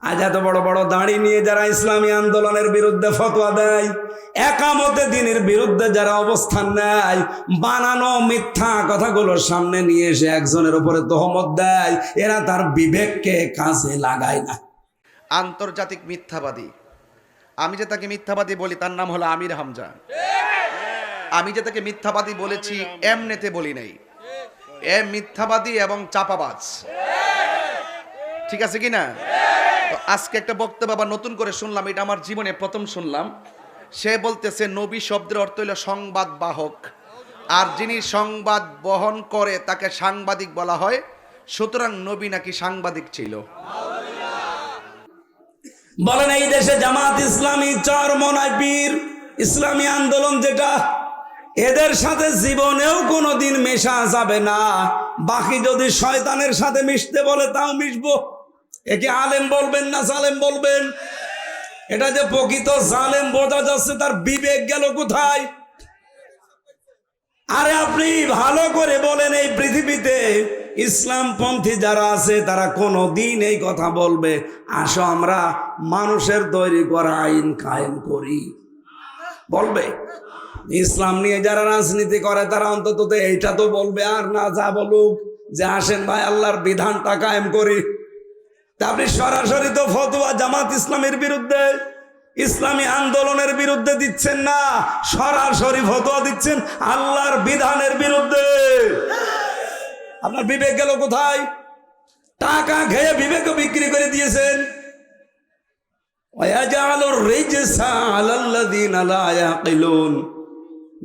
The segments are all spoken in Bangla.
আজ এত বড় বড় দাড়ি নিয়ে যারা ইসলামী আন্দোলনের বিরুদ্ধে ফতোয়া দেয়, একামতে দ্বীনের বিরুদ্ধে যারা অবস্থান নেয়, বানানো মিথ্যা কথাগুলো সামনে নিয়ে এসে একজনের উপরে তহমত দেয়, এরা তার বিবেককে কাজে লাগায় না। আন্তর্জাতিক মিথ্যাবাদী, আমি যে তাকে মিথ্যাবাদী বলি তার নাম হলো আমির হামজা। আমি যে তাকে মিথ্যাবাদী বলেছি এমনিতে বলি নাই, এ মিথ্যাবাদী এবং চাপাবাজ, ঠিক আছে কি না? তো আজকে একটা বক্তব্য আবার নতুন করে শুনলাম, এটা আমার জীবনে প্রথম শুনলাম। সে বলতেছে নবী শব্দের অর্থ হলো সংবাদ বাহক, আর যিনি সংবাদ বহন করে তাকে সাংবাদিক বলা হয়, সুতরাং নবী নাকি সাংবাদিক ছিল। বলেন এই দেশে জামাত ইসলামী, চরমনাই পীর, ইসলামী আন্দোলন যেটা, এদের সাথে জীবনেও কোনোদিন মেশা যাবে না। বাকি যদি শয়তানের সাথে মিশতে বলে তাও মিশবো। একে আলেম বলবেন না জালেম বলবেন? এটা যে প্রকৃত জালেম বোঝা যাচ্ছে, তার বিবেক গেল কোথায়? আরে আপনি ভালো করে বলেন, এই পৃথিবীতে ইসলামপন্থী যারা আছে তারা কোনো দিন এই কথা বলবে, আসো আমরা মানুষের তৈরি করা আইন কায়েম করি? বলবে? ইসলাম নিয়ে যারা রাজনীতি করে তারা অন্তত এইটা তো বলবে, আর না যা বলুক যে আসেন ভাই আল্লাহর বিধানটা কায়েম করি। তা আপনি সরাসরি তো ফতোয়া জামাত ইসলামের বিরুদ্ধে, ইসলামী আন্দোলনের বিরুদ্ধে দিচ্ছেন না, সরাসরি ফতোয়া দিচ্ছেন আল্লাহর বিধানের বিরুদ্ধে। আপনার বিবেক গেল কোথায়? টাকা খেয়ে বিবেক বিক্রি করে দিয়েছেন।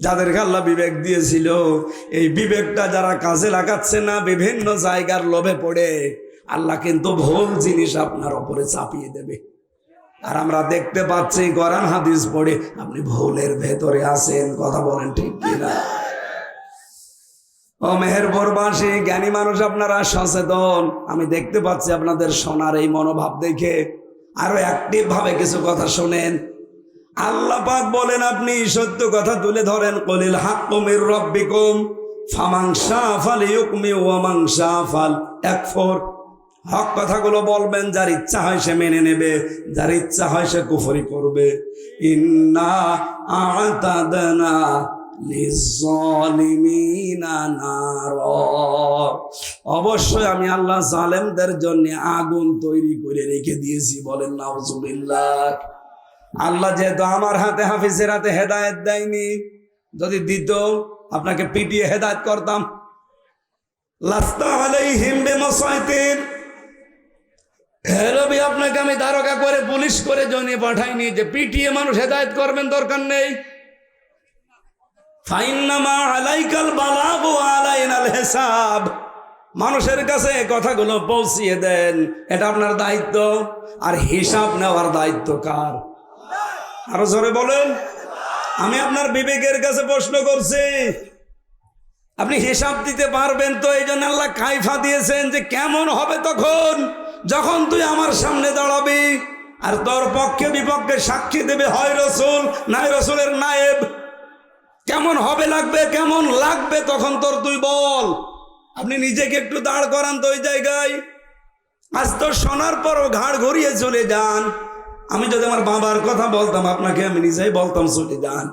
যাদেরকে আল্লাহ বিবেক দিয়েছিল, এই বিবেকটা যারা কাজে লাগাচ্ছে না, বিভিন্ন জায়গার লোভে পড়ে, আল্লাহ কিন্তু ভুল জিনিস আপনার উপরে চাপিয়ে দেবে। আর আমরা দেখতে পাচ্ছি কোরআন হাদিস পড়ে আপনি ভুলের ভেতরে আছেন। কথা বলেন ঠিক কিনা? ও মেহেরপুরবাসী, জ্ঞানী মানুষ আপনারা সচেতন, আমি দেখতে পাচ্ছি আপনাদের শোনার এই মনোভাব দেখে। আরো অ্যাক্টিভ ভাবে কিছু কথা শোনেন। আল্লাহ পাক বলেন আপনি সত্য কথা তুলে ধরেন, কলিল হাক্কু মির রাব্বিকুম ফামান শাআ ফালিয়ুমিন ওয়া মান শাআ ফালইয়াকফুর। হক কথাগুলো বলবেন, যার ইচ্ছা হয় সে মেনে নেবে, যার ইচ্ছা হয় সে কুফরি করবে। ইন্না আ'তাদনা লিয-যালিমিনা নার, অবশ্যই আমি আল্লাহ জালেমদের জন্য আগুন তৈরি করে রেখে দিয়েছি। বলেন নাউজুবিল্লাহ। আল্লাহ যেহেতু আমার হাতে, হাফিজের হাতে হেদায়েত দেয়নি, যদি দিত আপনাকে পিটিয়ে হেদায়েত করতাম। লাস্তা আলাইহিম বিমুসাইতির, হে নবী আপনাকে আমি দারোগা করে পুলিশ করে জনে পাঠাইনি যে পিটিয়ে মানুষ হেদায়েত করবেন, দরকার নেই। ফাইন্নামা আলাইকাল বালাগু ওয়া আলাইনাল হিসাব, মানুষের কাছে কথাগুলো পৌঁছিয়ে দেন, এটা আপনার দায়িত্ব। আর হিসাব নেওয়ার দায়িত্ব কার? আরো জোরে বলেন। আমি আপনার বিবেকের কাছে প্রশ্ন করছি, আপনি হিসাব দিতে পারবেন তো? এই জন্য আল্লাহ কাইফা দিয়েছেন যে কেমন হবে তখন যখন তুই আমার সামনে দাঁড়াবি, আর তোর পক্ষে বিপক্ষে সাক্ষী দেবে হয় রসুল, নাই রসুলের নায়েব। কেমন হবে লাগবে, কেমন লাগবে তখন তোর, তুই বল। আপনি নিজেকে একটু দাঁড় করান তো ওই জায়গায়। আজ তো শোনার পরও ঘাড় ঘুরিয়ে চলে যান। আমি যদি আমার বাবার কথা বলতাম আপনাকে, আমি নিজেই বলতাম চলে যান।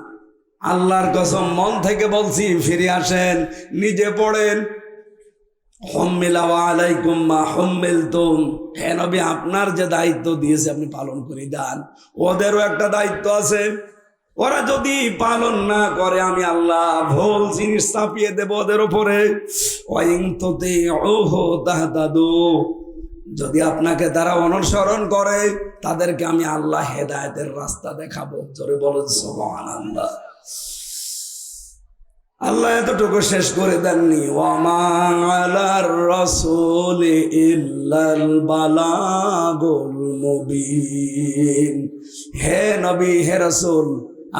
আল্লাহর কসম মন থেকে বলছি, ফিরে আসেন, নিজে পড়েন। হুম্মিলা ওয়া আলাইকুম মা হুম্মিলতুম, হে নবী আপনার যে দায়িত্ব দিয়েছে আপনি পালন করে যান। ওদেরও একটা দায়িত্ব আছে, ওরা যদি পালন না করে আমি আল্লাহ ভুল জিনিস চাপিয়ে দেব ওদের উপরে। ওয়াইন তুতিউহু তাহতাদু, যদি আপনাকে তারা অনুসরণ করে তাদেরকে আমি আল্লাহ হেদায়েতের রাস্তা দেখাবো। জোরে বলেন সুবহানাল্লাহ। আল্লাহ এতটুকু শেষ করে দেননি, ওয়ামা আলার রাসূলি ইল্লাল বালাগুল মুবিন। হে নবী, হে রাসূল,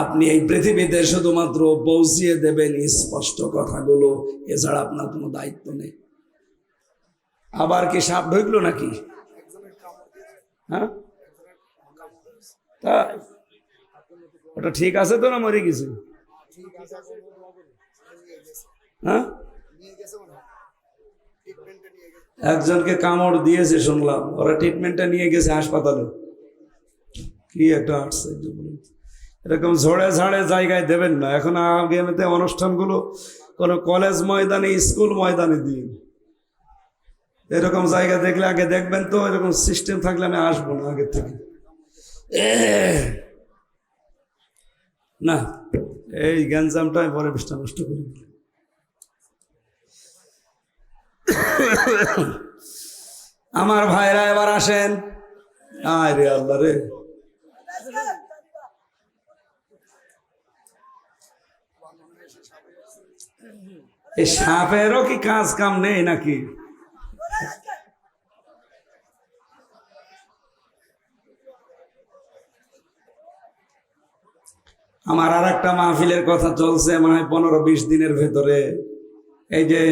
আপনি এই পৃথিবীতে শুধুমাত্র পৌঁছিয়ে দেবেন স্পষ্ট কথাগুলো, এছাড়া আপনার কোনো দায়িত্ব নেই। আবার কি সাপ ঢুকলো নাকি? হ্যাঁ, তাই ওটা ঠিক আছে তো, না মরে গেছে? হ্যাঁ, একজনকে কামড় দিয়েছে শুনলাম, ওরা ট্রিটমেন্টটা নিয়ে গেছে হাসপাতালে। কি একটা আশ্চর্য বলুন। এরকম ঝড়ে ঝাড়ে জায়গায় দেবেন না। এখন আগামীতে অনুষ্ঠানগুলো কোনো কলেজ ময়দানে, স্কুল ময়দানে দিন। এরকম জায়গা দেখলে আগে দেখবেন তো, এরকম সিস্টেম থাকলে আমি আসবো না আগের থেকে। না, এই গ্যাঞ্জামটাই পরিবেশটা নষ্ট করি। আমার ভাইরা এবার আসেন। আরে আল্লাহ রে, এই সাপেরও কি কাজ কাম নেই নাকি? আমার আর একটা মাহফিলের কথা চলছে মনে হয় 15-20 দিনের ভেতরে, এই যে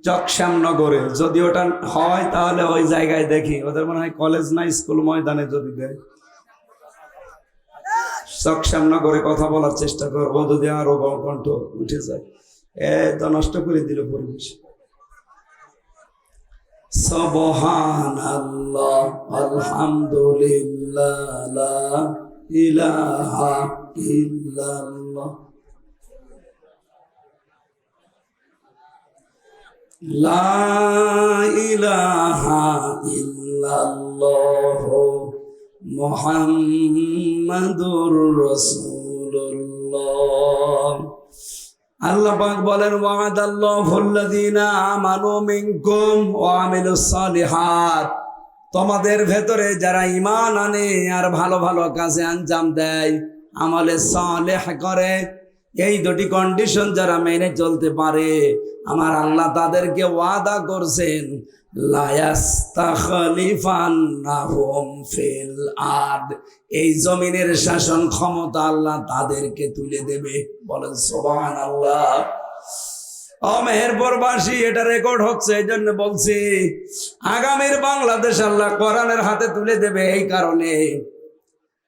চকশ্যামনগরে। যদি ওটা হয় তাহলে ওই জায়গায় দেখি, ওদের মনে হয় কলেজ না স্কুল ময়দানে যদি দেয়, চকশ্যামনগরে কথা বলার চেষ্টা করবো, যদি আরো কণ্ঠ উঠে যায়। তো নষ্ট করে দিল পরিবেশ। সুবহানাল্লাহ, আলহামদুলিল্লাহ, লা ইলাহা ইল্লাল্লাহ, লা ইলাহা ইল্লাল্লাহ, মুহাম্মাদুর রাসূলুল্লাহ। আল্লাহ পাক বলেন, ওয়াদাল্লাহুল্লাযীনা আমানু মিনকুম ওয়া আমিলুস সালিহাত, তোমাদের ভেতরে যারা ঈমান আনে আর ভালো ভালো কাজে আঞ্জাম দেয়, আমলে সালেহ করে, এই দুটি কন্ডিশন যারা মেনে চলতে পারে, আমার আল্লাহ তাদেরকে ওয়াদা করছেন, লা ইস্তাখলিফান্নাহুম ফিল আরদ, এই জমিনের শাসন ক্ষমতা আল্লাহ তাদেরকে তুলে দেবে। বলেন সুবহানাল্লাহ। ও মেহেরপুরবাসী, এটা রেকর্ড হচ্ছে, এই জন্য বলছি, আগামীর বাংলাদেশ আল্লাহ কোরআনের হাতে তুলে দেবে। এই কারণে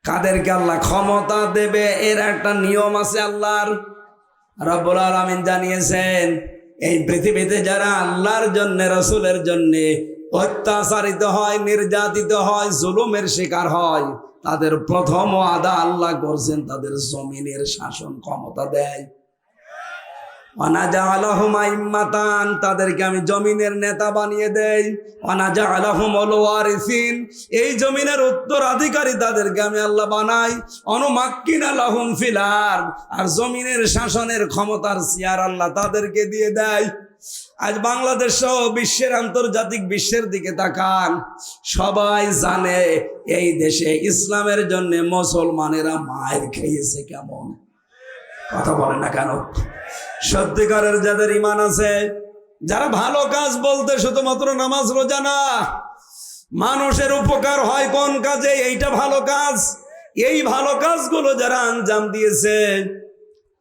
কাদেরকে আল্লাহ ক্ষমতা দেবে এর একটা নিয়ম আছে আল্লাহর। রব্বুল আলামিন জানিয়েছেন, এই পৃথিবীতে যারা আল্লাহর জন্য, রাসূলের জন্য অত্যাচারিত হয়, নির্যাতিত হয়, জুলুমের শিকার হয়, তাদের প্রথম ওয়াদা আল্লাহ করছেন তাদের জমিনের শাসন ক্ষমতা দেয়। ওয়ানাজআলাহুম আইম্মাতান, তাদেরকে আমি জমিনের নেতা বানিয়ে দেই। ওয়ানাজআলাহুমুল ওয়ারিসিন, এই জমিনের উত্তরাধিকারী তাদেরকে আমি আল্লাহ বানাই। অনুমাক্কিনা লাহুম ফিল আরদ, আর জমিনের শাসনের ক্ষমতার চেয়ার আল্লাহ তাদেরকে দিয়ে দেয়। আজ বাংলাদেশ সহ বিশ্বের, আন্তর্জাতিক বিশ্বের দিকে তাকান, সবাই জানে এই দেশে ইসলামের জন্য মুসলমানেরা মায়ের খেয়েছে কেমন। কথা বলে না কেন? সত্যিকারের যাদের ঈমান আছে, যারা ভালো কাজ বলতে শুধুমাত্র নামাজ রোজা না, মানুষের উপকার হয় কোন কাজে, এইটা ভালো কাজ। এই ভালো কাজগুলো যারা আঞ্জাম দিয়েছে,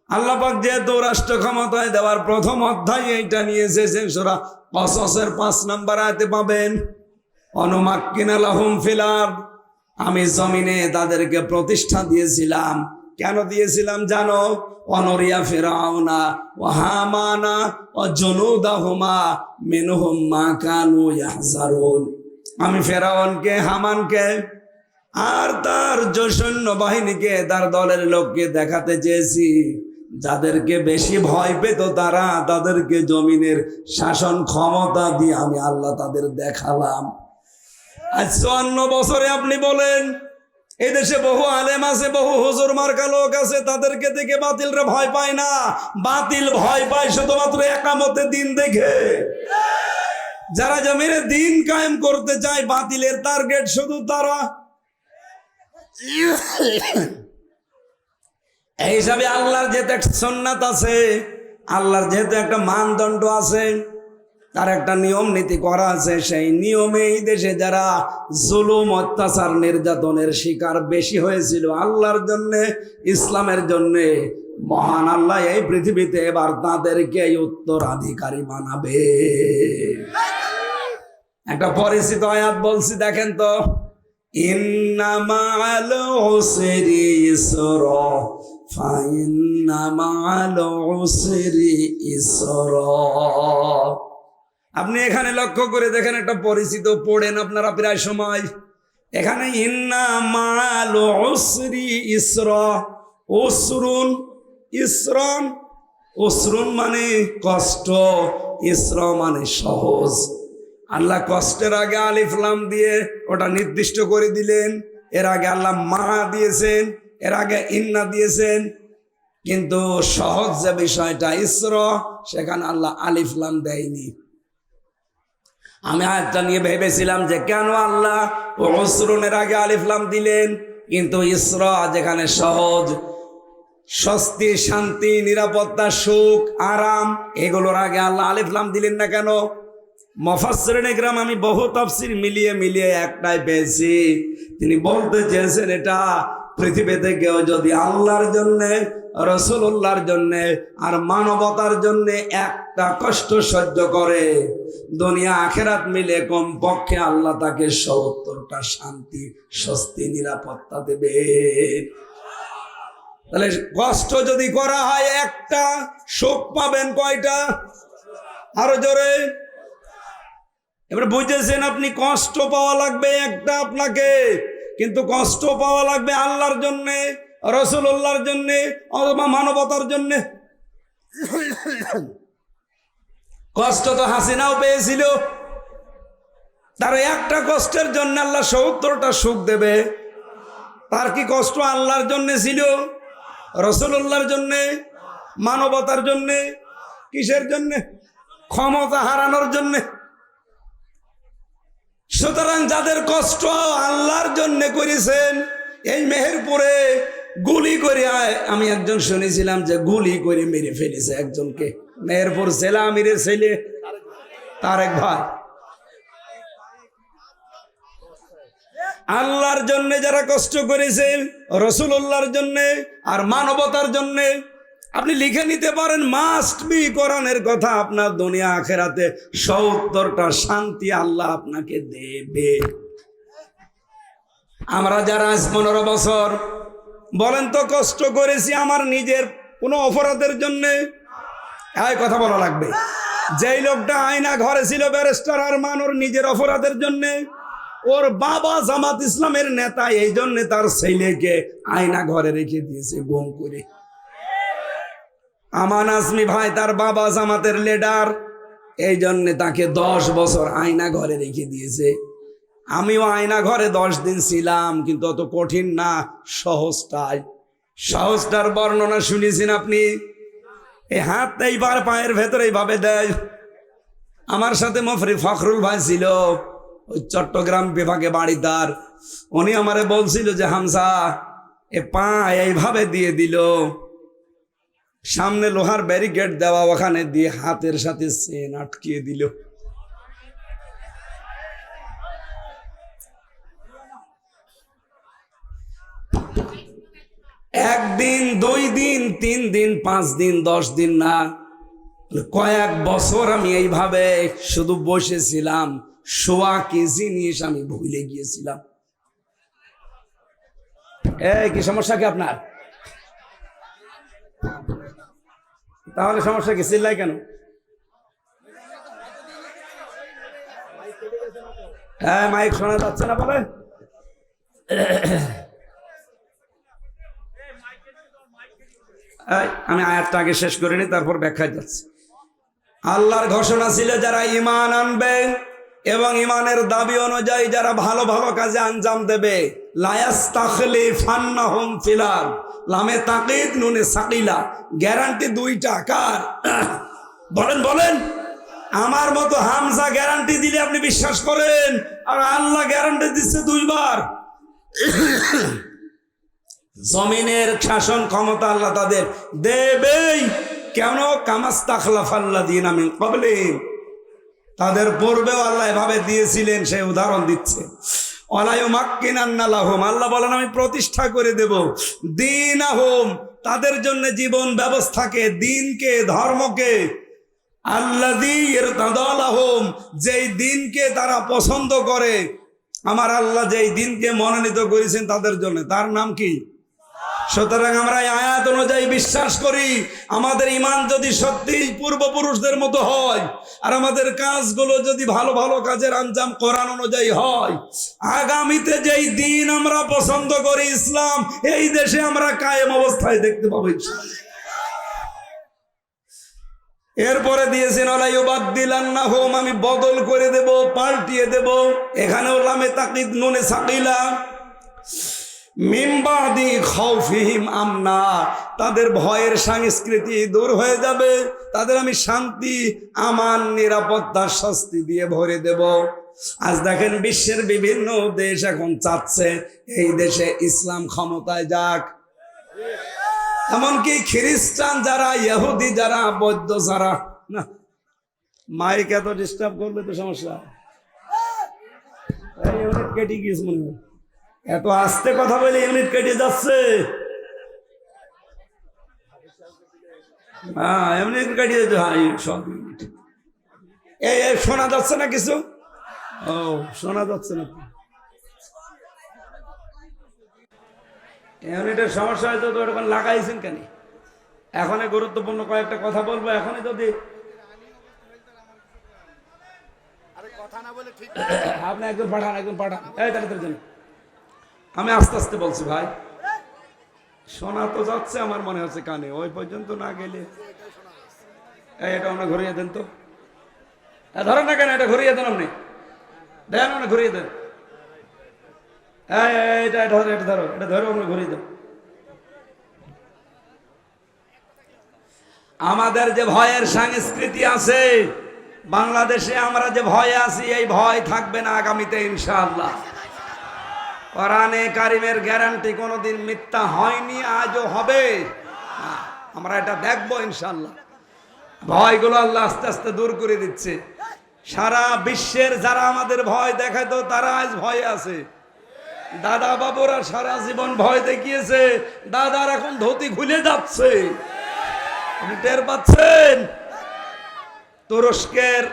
আল্লাহ পাক যেহেতু রাষ্ট্র ক্ষমতায় দেওয়ার প্রথম অধ্যায় এইটা নিয়ে এসেছেন, সূরা কসসের 5 নম্বর আয়াতে পাবেন, অনুমাক্কিনা লাহুম ফিল আরদ, আমি জমিনে তাদেরকে প্রতিষ্ঠা দিয়েছিলাম। কেন দিয়েছিলাম জানো? অনরিয়া ফিরাউনা ওয়া হামানা ওয়া জুনুদাহুমা মিনহুম মা কানু ইয়াহজারুন, আমি ফেরাউনকে, হামানকে আর তার সৈন্য বাহিনীকে, তার দলের লোককে দেখাতে চেয়েছি, যাদেরকে বেশি ভয় পেত তারা, তাদেরকে জমিনের শাসন ক্ষমতা দিয়ে আমি আল্লাহ তাদের দেখালাম। আজ 54 বছরে আপনি বলেন, এই দেশে বহু আলেম আছে, বহু হুজুর মার্কা লোক আছে, তাদেরকে দেখে বাতিলরা ভয় পায় না। বাতিল ভয় পায় শুধুমাত্র একামতে দিন দেখে। যারা জমিনে দিন কায়েম করতে চায়, বাতিলের টার্গেট শুধু তারা। এই হিসাবে আল্লাহর যেহেতু একটা সুন্নাত আছে, আল্লাহর যেহেতু একটা মানদণ্ড আছে, তার একটা নিয়ম নীতি করা আছে, সেই নিয়মে এই দেশে যারা জুলুম, অত্যাচার, নির্যাতনের শিকার বেশি হয়েছিল, আল্লাহর জন্যে, ইসলামের জন্যে, মহান আল্লাহ এই পৃথিবীতে এবার তাদেরকে উত্তরাধিকারী বানাবে। একটা পরিচিত আয়াত বলছি, দেখেন তো, ইন্না মা'আল উসরি ইসরা ফাইন্না মা'আল উসরি ইসরা, আপনি এখানে লক্ষ্য করে দেখেন, একটা পরিচিত পড়েন আপনারা প্রায় সময়। এখানে ইন্না মাল উসরি ইসরা, উসরুন ইসরন, উসরুন মানে কষ্ট, ইসরা মানে সহজ। আল্লাহ কষ্টের আগে আলিফ লাম দিয়ে ওটা নির্দিষ্ট করে দিলেন। এর আগে আল্লাহ মা দিয়েছেন, এর আগে ইন্না দিয়েছেন। কিন্তু সহজ যে বিষয়টা ইসরা, সেখানে আল্লাহ আলিফ লাম দেয়নি। আমি আয়াতটা নিয়ে ভেবেছিলাম যে কেন আল্লাহ উসরুনের আগে আলিফ লাম দিলেন, কিন্তু ইসরা যেখানে সহজ, স্বস্তি, শান্তি, নিরাপত্তা, সুখ, আরাম, এগুলোর আগে আল্লাহ আলিফ লাম দিলেন না কেন? মুফাসসিরিন ইকরাম আমি বহু তাফসীর মিলিয়ে একটাই পেয়েছি। তিনি বলতে চেয়েছেন এটা পৃথিবীতে কেউ যদি আল্লাহর জন্যে, রাসূলুল্লাহর জন্যে আর মানবতার জন্যে একটা কষ্ট সহ্য করে, দুনিয়া আখেরাত মিলে কমপক্ষে আল্লাহ তাকে ৭০টা শান্তি, স্বস্তি, নিরাপত্তা দেবে। তাহলে কষ্ট যদি করা হয় একটা, সুখ পাবেন কয়টা? আরো জোরে। এবার বুঝেছেন আপনি, কষ্ট পাওয়া লাগবে একটা আপনাকে, কিন্তু কষ্ট পাওয়া লাগবে আল্লাহর জন্যে, রাসূলুল্লাহর জন্যে অথবা মানবতার জন্যে। কষ্ট তো হাসিনাও পেয়েছিল, তার একটা কষ্টের জন্য আল্লাহ ৭০টা সুখ দেবে। তার কি কষ্ট আল্লাহর জন্যে ছিল, রাসূলুল্লাহর জন্যে, মানবতার জন্যে? কিসের জন্যে? ক্ষমতা হারানোর জন্যে। সুতরাং যাদের কষ্ট আল্লাহর জন্য করেছেন, এই মেহেরপুরে গুলি করে, আমি একজন শুনেছিলাম যে গুলি করে মেরে ফেলেছে একজনকে, মেহেরপুর জেলা আমিরের ছেলে তারেক ভাই। আল্লাহর জন্য যারা কষ্ট করেছেন, রাসূলুল্লাহর জন্য আর মানবতার জন্য, আপনি লিখে নিতে পারেন, মাস্ট বি কোরআনের কথা, আপনার দুনিয়া আখেরাতে ৭০টা শান্তি আল্লাহ আপনাকে দেবে। আমরা যারা আজ ১৫ বছর বলেন তো কষ্ট করেছি আমার নিজের কোনো অপরাধের জন্যে? এই কথা বলা লাগবে। যেই লোকটা আয়না ঘরে ছিল, ব্যারিস্টার আরমান, ওর নিজের অপরাধের জন্যে। ওর বাবা জামাত ইসলামের নেতা, এই জন্যে তার ছেলেকে আয়না ঘরে রেখে দিয়েছে গুম করে। আমান আজমি ভাই, তার বাবা জামাতের লিডার, এই জন্যে তাকে ১০ বছর আয়না ঘরে রেখে দিয়েছে। আমিও আয়না ঘরে ১০ দিন ছিলাম, কিন্তু অত কঠিন না, সহজটার বর্ণনা শুনেছেন আপনি? এই হাত এইবার পায়ের ভেতরে এইভাবে দেয়। আমার সাথে মুফতি ফখরুল ভাই ছিল, ওই চট্টগ্রাম বিভাগে বাড়ি তার। উনি আমারে বলছিল যে হামজা, এ পা এইভাবে দিয়ে দিল, সামনে লোহার ব্যারিকেড দেওয়া, ওখানে দিয়ে হাতের সাথে চেন আটকিয়ে দিল। একদিন, ২ দিন, ৩ দিন, ৫ দিন, ১০ দিন না, কয়েক বছর আমি এইভাবে শুধু বসেছিলাম। শোয়া কি জিনিস আমি ভুলে গিয়েছিলাম। কি সমস্যা কি আপনার? তাহলে সমস্যা কি? চিল্লাই কেন? হ্যাঁ, মাইক শোনা যাচ্ছে না বলে। আমি আয়াতটা আগে শেষ করে নি, তারপর ব্যাখ্যায় যাচ্ছি। আল্লাহর ঘোষণা ছিল যারা ঈমান আনবে এবং ঈমানের দাবি অনুযায়ী যারা ভালো ভালো কাজে আঞ্জাম দেবে, লা ইয়াস্তাখলিফান্নাহুম ফিল আরদ, লামে তাকিদ নুনে সাকিলা, গ্যারান্টি 2টা। কার? বলেন। আমার মতো হামজা গ্যারান্টি দিলে আপনি বিশ্বাস করেন, আর আল্লাহ গ্যারান্টি দিচ্ছে 2 বার। জমিনের শাসন ক্ষমতা আল্লাহ তাদের দেবেই। কেন? কামাস্তাখলাফাল্লাযীনা মিন ক্বাবলিহিম, তাদের পূর্বেও আল্লাহ এভাবে দিয়েছিলেন, সেই উদাহরণ দিচ্ছে। ওয়ালা ইউমাক্কিনান্না লাহুম, আল্লাহ বলেন আমি প্রতিষ্ঠা করে দেব দীনাহুম, তাদের জন্য জীবন ব্যবস্থাকে, দিনকে, ধর্মকে, আল্লাযী ইরতাদা লাহুম, যেই দিনকে তারা পছন্দ করে। আমার আল্লাহ যেই দিনকে মনোনীত করেছেন তাদের জন্য, তার নাম কি? সুতরাং আমরা এই আয়াত অনুযায়ী বিশ্বাস করি, আমাদের ঈমান যদি সত্যি পূর্বপুরুষদের মতো হয় আর আমাদের কাজগুলো যদি ভালো ভালো কাজের আঞ্জাম কোরআন অনুযায়ী হয়, আগামীতে যেই দিন আমরা পছন্দ করি ইসলাম, এই দেশে আমরা কায়েম অবস্থায় দেখতে পাবো ইনশাআল্লাহ। এরপরে দিয়েছেন আলাইয়ুবাদদিলান্নাহুম, আমি বদল করে দেব, পাল্টিয়ে দেব। এখানেও লামে তাকিদ নুনে সাকিলা, মিন বাদি খাউফিহিম আমনা, তাদের ভয়ের সংস্কৃতি দূর হয়ে যাবে, তাদের আমি শান্তি, আমান, নিরাপত্তার স্বস্তি দিয়ে ভরে দেব। আজ দেখেন বিশ্বের বিভিন্ন দেশ এখন চাচ্ছে এই দেশে ইসলাম ক্ষমতায় যাক। এমনকি খ্রিস্টান যারা, ইহুদি যারা, বৌদ্ধ যারা, না মাইক এত ডিস্টার্ব করবে তো সমস্যা। ইউনিট কেটে গিয়েছে মনে হয়, এত আস্তে কথা বলে ইউনিট কেটে যাচ্ছে। হ্যাঁ এমনি কেটে যাচ্ছে, হ্যাঁ সব ইউনিট। এই শোনা যাচ্ছে না কিছু? ও শোনা যাচ্ছে না, ইউনিটের সমস্যা হয়তো তো ওরকম লাগাইছেন কেন? এখনই গুরুত্বপূর্ণ কয়েকটা কথা বলবো, এখনই যদি আপনি একজন পাঠান, একজন পাঠান, এই তাড়াতাড়ি জন্য। আমি আস্তে আস্তে বলছি ভাই, শোনা তো যাচ্ছে আমার মনে হচ্ছে কানে, ওই পর্যন্ত না গেলে। এটা আমরা ঘুরিয়ে দেন তো, ধরেন না কেন, এটা ঘুরিয়ে দেন, আপনি দেন, আপনি ঘুরিয়ে দেন। এটা ধরো, এটা ধরো, এটা ধরো, আমরা ঘুরিয়ে দেন। আমাদের যে ভয়ের সংস্কৃতি আছে বাংলাদেশে, আমরা যে ভয়ে আছি, এই ভয় থাকবে না আগামীতে ইনশাআল্লাহ। কোরআনে কারিমের গ্যারান্টি, কোনোদিন মিথ্যা হয়নি, আজও হবে না। আমরা এটা দেখবো ইনশাআল্লাহ। ভয়গুলো আল্লাহ আস্তে আস্তে দূর করে দিচ্ছে। সারা বিশ্বের যারা আমাদের ভয় দেখাতো তারা আজ ভয়ে আছে। দাদা বাবুরা সারা জীবন ভয় দেখিয়েছে, দাদার এখন ধুতি খুলে যাচ্ছে, আপনি টের পাচ্ছেন? তুরস্কের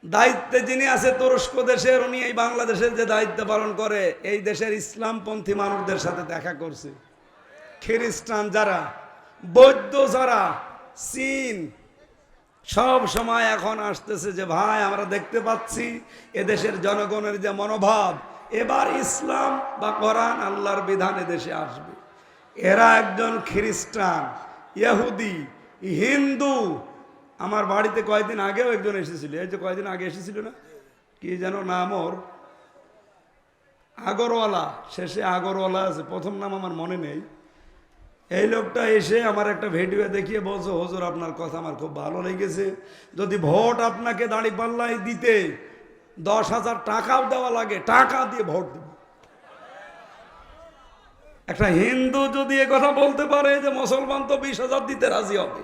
দায়িত্বে যিনি আছে, তুরস্ক দেশের, উনি এই বাংলাদেশের যে দায়িত্ব পালন করে, এই দেশের ইসলামপন্থী মানুষদের সাথে দেখা করছে। খ্রিস্টান যারা, বৌদ্ধ যারা, চীন, সব সময় এখন আসতেছে যে ভাই আমরা দেখতে পাচ্ছি এদেশের জনগণের যে মনোভাব, এবার ইসলাম বা কোরআন আল্লাহর বিধান এদেশে আসবে। এরা একজন খ্রিস্টান, ইহুদি, হিন্দু। আমার বাড়িতে কয়েকদিন আগেও একজন এসেছিল, এই যে কয়েকদিন আগে এসেছিল না, কি যেন নাম ওর, আগরওয়ালা, শেষে আগরওয়ালা আছে, প্রথম নাম আমার মনে নেই। এই লোকটা এসে আমার একটা ভিডিও দেখিয়ে বলছে, হুজুর আপনার কথা আমার খুব ভালো লেগেছে, যদি ভোট আপনাকে দাঁড়িপাল্লায় দিতে 10,000 টাকাও দেওয়া লাগে, টাকা দিয়ে ভোট দেব। একটা হিন্দু যদি এ কথা বলতে পারে যে মুসলমান তো 20,000 দিতে রাজি হবে।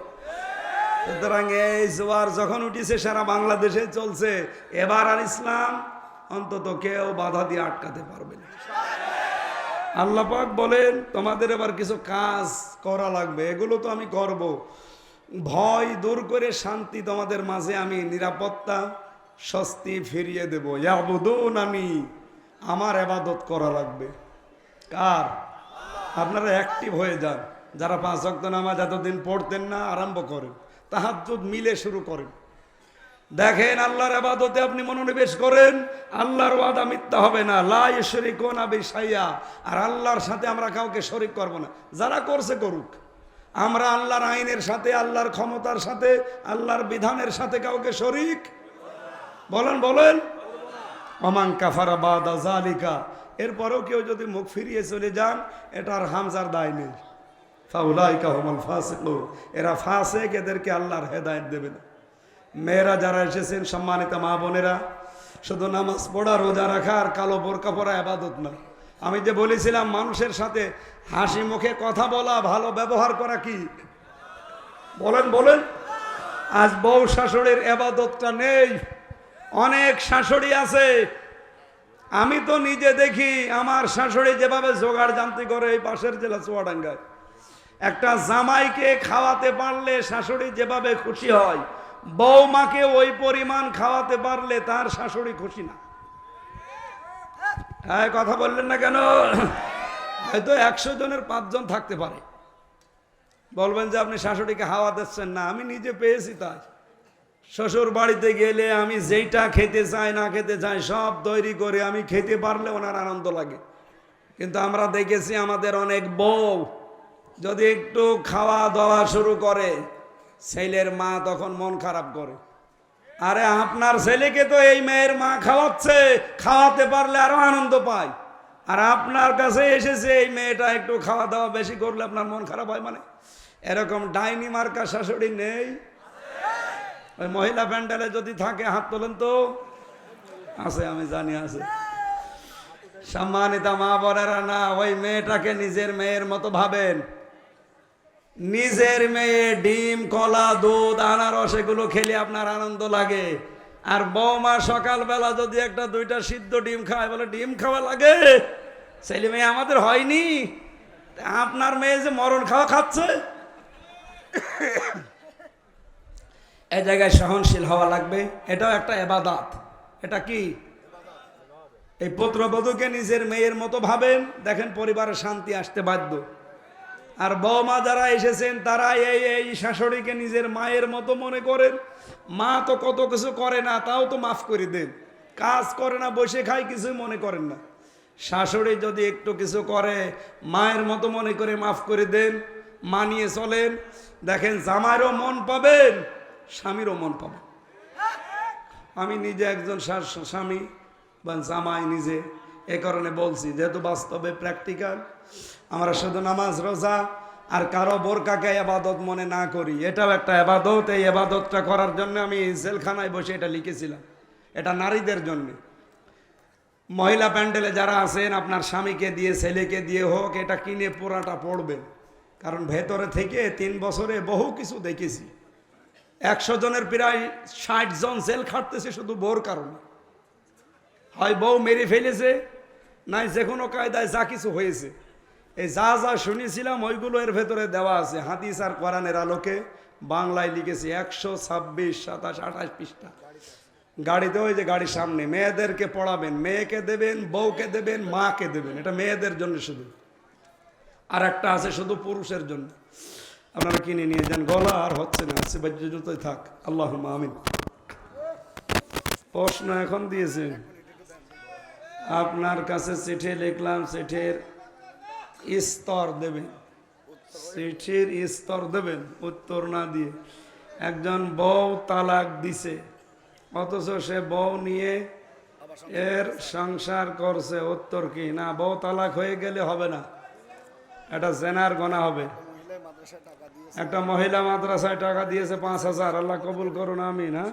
সুতরাং এই জোয়ার যখন উঠেছে সারা বাংলাদেশে চলছে, এবার আর ইসলাম অন্তত কেউ বাধা দিয়ে আটকাতে পারবে না। আল্লাহ পাক বলেন তোমাদের এবার কিছু কাজ করা লাগবে, এগুলো তো আমি করব। ভয় দূর করে শান্তি তোমাদের মাঝে আমি, নিরাপত্তা, স্বস্তি ফিরিয়ে দেব। ইয়াবুদুন, আমি, আমার ইবাদত করা লাগবে। কার? আপনারা অ্যাক্টিভ হয়ে যান। যারা 5 ওয়াক্ত নামাজ এতদিন পড়তেন না, আরম্ভ করেন, তাহাজ্জুদ মিলে শুরু করেন। দেখেন আল্লাহর ইবাদতে আপনি মনোনিবেশ করেন, আল্লাহর ওয়াদা মিথ্যা হবে না। লা ইউশরিকুনা বিশাইয়া, আর আল্লাহর সাথে আমরা কাউকে শরীক করব না। যারা করছে করুক, আমরা আল্লাহর আইনের সাথে, আল্লাহর ক্ষমতার সাথে, আল্লাহর বিধানের সাথে কাউকে শরীক বলেন বলেন। ওমান কাফারা বাদা যালিকা, এরপরেও কেউ যদি মুখ ফিরিয়ে চলে যান, এটার হামজার দায় নেই। ফাউলাইকা হুমুল ফাসিকুন, এরা ফাসিক, এদেরকে আল্লাহর হেদায়েত দেবে না। মেয়েরা যারা এসেছেন, সম্মানিত মা বোনেরা, শুধু নামাজ পড়া, রোজা রাখা আর কালো বোরকা পরা ইবাদত না। আমি যে বলেছিলাম মানুষের সাথে হাসি মুখে কথা বলা, ভালো ব্যবহার করা কি? বলেন বলেন। আজ বউ শাশুড়ির ইবাদতটা নেই। অনেক শাশুড়ি আছে, আমি তো নিজে দেখি, আমার শাশুড়ি যেভাবে জোগাড় জানতি করে এই পাশের জেলা চুয়াডাঙ্গায়, একটা জামাইকে খাওয়াতে পারলে শাশুড়ি যেভাবে খুশি হয়, বৌমাকে ওই পরিমাণ খাওয়াতে পারলে তার শাশুড়ি খুশি না। হ্যাঁ কথা বললেন না কেন? হয়তো 100 জনের 5 জন থাকতে পারে। বলবেন যে আপনি শাশুড়িকে হাওয়া দিচ্ছেন না, আমি নিজে পেয়েছি তাই। শ্বশুর বাড়িতে গেলে আমি যেইটা খেতে চাই না খেতে চাই সব তৈরি করে আমি খেতে পারলে ওনার আনন্দ লাগে। কিন্তু আমরা দেখেছি আমাদের অনেক বউ যদি একটু খাওয়া দাওয়া শুরু করে ছেলের মা তখন মন খারাপ করে। আরে আপনার ছেলেকে তো এই মেয়ের মা খাওয়াচ্ছে, খাওয়াতে পারলে আরো আনন্দ পায়, আর আপনার কাছে এসেছে এই মেয়েটা একটু খাওয়া দাওয়া বেশি করলে আপনার মন খারাপ হয়। মানে এরকম ডাইনি মার্কা শাশুড়ি নেই? ওই মহিলা প্যান্ডেলে যদি থাকে হাত তোলেন তো। আছে, আমি জানি আছে। সম্মানিতা মা বোনেরা, না ওই মেয়েটাকে নিজের মেয়ের মতো ভাবেন। নিজের মেয়ে ডিম কলা দুধ আনারস এগুলো খেলে আপনার আনন্দ লাগে, আর বৌমা সকালবেলা যদি একটা দুইটা সিদ্ধ ডিম খায় বলে ডিম খাওয়া লাগে, ছেলে মেয়ে আমাদের হয়নি, আপনার মেয়ে যে মরণ খাওয়া খাচ্ছে। এই জায়গায় সহনশীল হওয়া লাগবে, এটাও একটা ইবাদত। এটা কি? এই পুত্রবধূকে নিজের মেয়ের মতো ভাবেন, দেখেন পরিবারে শান্তি আসতে বাধ্য। আর বৌমা যারা এসেছেন তারা এই শাশুড়িকে নিজের মায়ের মতো মনে করেন। মা তো কত কিছু করে না, তাও তো মাফ করে দেন। কাজ করে না, বসে খায়, কিছুই মনে করেন না। শাশুড়ি যদি একটু কিছু করে মায়ের মতো মনে করে মাফ করে দেন, মানিয়ে চলেন, দেখেন জামাইরও মন পাবেন, স্বামীরও মন পাবেন। আমি নিজে একজন স্বামী বা জামাই নিজে, এ কারণে বলছি যেহেতু বাস্তবে প্র্যাকটিক্যাল। আমরা শুধু নামাজ রোজা আর কারো বোরকাকে এবাদত মনে না করি, এটাও একটা এবাদত। এই এবাদতটা করার জন্য আমি জেলখানায় বসে এটা লিখেছিলাম। এটা নারীদের জন্য। মহিলা প্যান্ডেলে যারা আছেন আপনার স্বামীকে দিয়ে ছেলেকে দিয়ে হোক এটা কিনে পুরাটা পড়বেন, কারণ ভেতরে থেকে 3 বছরে বহু কিছু দেখেছি। 100 জনের প্রায় 60 জন জেল খাটতেছে শুধু বউর কারণে। হয় বউ মেরে ফেলেছে, নাই যে কোনো কায়দায় যা কিছু হয়েছে। এই যা যা শুনেছিলাম ওইগুলো এর ভেতরে দেওয়া আছে হাদিস আর কোরআনের আলোকে। বাংলায় লিখেছি 126, 27, 28 পৃষ্ঠা। গাড়িতে ওই যে গাড়ির সামনে মেয়েদেরকে পড়াবেন, মেয়েকে দেবেন, বউকে দেবেন, মাকে দেবেন। এটা মেয়েদের জন্য শুধু। আর একটা আছে শুধু পুরুষের জন্য, আপনারা কিনে নিয়ে যান। গলা আর হচ্ছে না, আছে বাহ্য জুতোই থাক। আল্লাহুম্মা আমিন। প্রশ্ন এখন দিয়েছেন, আপনার কাছে চিঠি লিখলাম, চিঠির স্তর দেবেন, চিঠির স্তর দেবেন উত্তর না দিয়ে। একজন বউ তালাক দিছে অথচ সে বউ নিয়ে এর সংসার করছে, উত্তর কি? না, বউ তালাক হয়ে গেলে হবে না, এটা জেনার গোনা হবে। একটা মহিলা মাদ্রাসায় টাকা দিয়েছে 5,000, আল্লাহ কবুল করুন, আমিন। হ্যাঁ,